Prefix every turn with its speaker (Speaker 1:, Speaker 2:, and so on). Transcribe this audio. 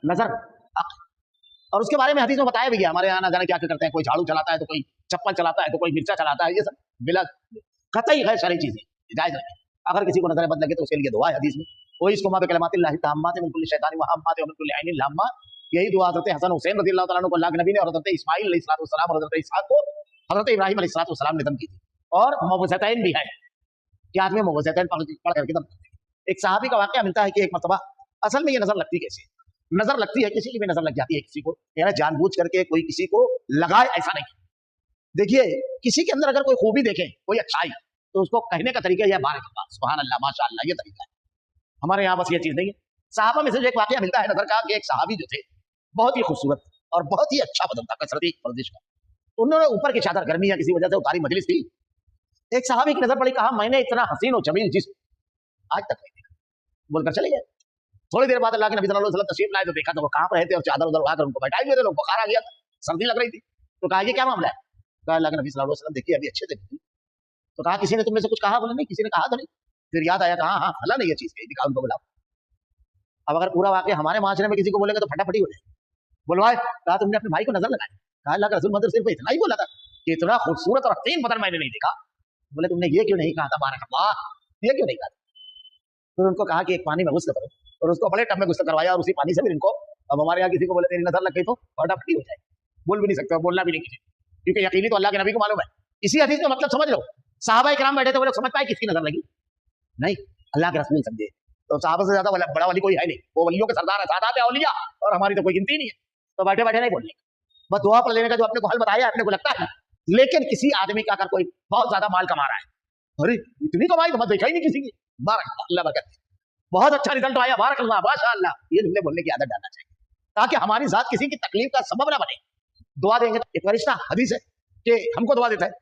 Speaker 1: नजर। और उसके बारे में हदीस में बताया भी गया, हमारे यहाँ ना जाने क्या क्या करते हैं, कोई झाड़ू चलाता है तो कोई चप्पल चलाता है तो कोई मिर्चा चलाता है, ये सब बिला कतई है सारी चीजें जायज नहीं। अगर किसी को नजर बद लगे तो उसके लिए दुआ है हदीस में, कोई इसको मां बिकलमातिल्लाहि ताम्मात मिन कुल्ली शैतानिन व हम्मात व मिन कुल्ली ऐनिन लम्मा। यही दुआ हजरत हसन हुसैन रज़ियल्लाहु तआला अन्हु को अल्लाह के नबी ने और हजरत इस्माइल अलैहिस्सलाम और हजरत इसहाक को हजरत इब्राहिम अलैहिस्सलाम ने दम की थी। और मुअव्वज़तैन भी है कि आदमी मुअव्वज़तैन पढ़ करके दम करते हैं। एक सहाबी का वाकया मिलता है कि एक मर्तबा, असल में ये नजर लगती कैसे, नजर लगती है किसी की भी नजर लग जाती है किसी को, यानी जानबूझ करके कोई किसी को लगाए ऐसा नहीं। देखिए किसी के अंदर अगर कोई खूबी देखे, कोई अच्छाई, तो उसको कहने का तरीका यह बारक अल्लाह, सुभान अल्लाह, माशाअल्लाह, ये तरीका है। हमारे यहाँ बस ये चीज नहीं है। साहबा में से एक वाकया मिलता है नजर का कि एक सहाबी जो थे बहुत ही खूबसूरत और बहुत ही अच्छा बदन था, कसरती वर्जिश का। उन्होंने ऊपर की चादर, गर्मी या किसी वजह से उतारी, मजलिस थी, एक सहाबी की नजर पड़ी, कहा मैंने इतना हसीन और जमील जिस्म आज तक नहीं देखा, बोलकर चले गए। थोड़ी देर बाद अल्लाह के नबी सल्लल्लाहु अलैहि वसल्लम तशरीफ लाए तो देखा तो वो कहाँ पर रहते और चादर उधर उड़ाकर उनको बैठाए हुए थे, लोग बुखार आ गया था, सर्दी लग रही थी। तो कहा ये क्या मामला है? कहा अल्लाह के नबी सल्लल्लाहु अलैहि वसल्लम देखिए अभी अच्छे थे। तो कहा किसी ने तुम में से कुछ कहा? बोले नहीं, किसी ने कहा तो नहीं। फिर याद आया, कहा हाँ फला ने ये चीज कही, दिखाओ उनको, बुलाओ। अब अगर पूरा वाकया हमारे माशरे में किसी को बोलेगा तो फटाफटी हो जाए, बुलवाए। कहा तुमने अपने भाई को नजर लगाई? कहा अल्लाह का रसूल मतलब सिर्फ इतना ही बोला था कि इतना खूबसूरत और हसीन बदन मैंने नहीं देखा। बोले तुमने ये क्यों नहीं कहा था बारक अल्लाह, ये क्यों नहीं कहा? फिर उनको कहा कि एक पानी में गुस्ल करो, और उसको बड़े टब में गुस्ल करवाया, और उसी पानी से फिर इनको, अब हमारे यहाँ किसी को बोले तेरी नजर लग गई तो फटाफटी हो जाए, बोल भी नहीं सकते, बोलना भी नहीं किसी, क्योंकि यकीनी तो अल्लाह के नबी को मालूम है। इसी हदीस में मतलब समझ लो, सहाबा इकराम बैठे थे, वो लोग समझ पाए किसकी नजर लगी? नहीं, अल्लाह के रसूल समझे। तो सहाबा से ज्यादा बड़ा वली कोई है नहीं, वो वलियों के सरदार है, सादात है, औलिया, और हमारी तो कोई गिनती नहीं है। तो बैठे बैठे नहीं बोलने, बस दुआ पढ़ लेने का जो अपने को हल बताया अपने को लगता है। लेकिन किसी आदमी का अगर कोई बहुत ज्यादा माल कमा रहा है, अरे इतनी कमाई तो मत देखा ही नहीं किसी की, बारक अल्लाह बरकत, बहुत अच्छा रिजल्ट आया, बारक अल्लाह, माशाअल्लाह, ये जुमले बोलने की आदत डालना चाहिए, ताकि हमारी जात किसी की तकलीफ का सबब ना बने। दुआ देंगे तो एक फरिश्ता, हदीस है कि हमको दुआ देता है